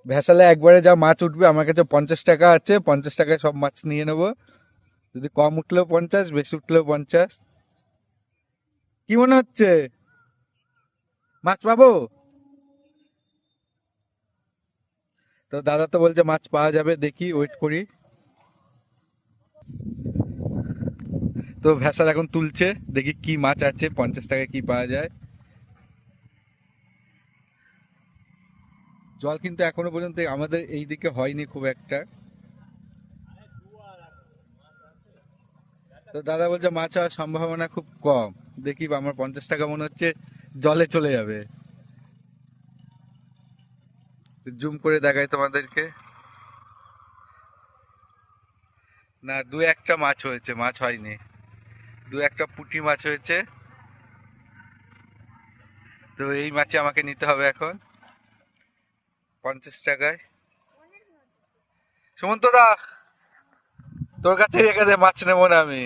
ভেসালে একবারে যা মাছ উঠবে, আমার কাছে 50 টাকা আছে, 50 টাকায় সব মাছ নিয়ে নেবো। যদি কম উঠলেও 50, বেশি উঠলেও 50। কি মনে হচ্ছে, মাছ পাবো? তো দাদা তো বলছে মাছ পাওয়া যাবে, দেখি ওয়েট করি। তো ভেসাল এখন তুলছে, দেখি কি মাছ আছে, 50 টাকায় কি পাওয়া যায়। জল কিন্তু এখনো পর্যন্ত আমাদের এই দিকে হয়নি খুব একটা। তো দাদা বলছে মাছ হওয়ার সম্ভাবনা খুব কম। দেখি, আমার 50 টাকা মনে হচ্ছে জলে চলে যাবে। জুম করে দেখাই তোমাদেরকে। না, দু একটা মাছ হয়েছে, মাছ হয়নি। দু একটা পুঁটি মাছ হয়েছে। তো এই মাছই আমাকে নিতে হবে এখন 50 টাকায়। সুমন্ত দা, তোর কাছে রেখে দে, মাছ নেবো না আমি।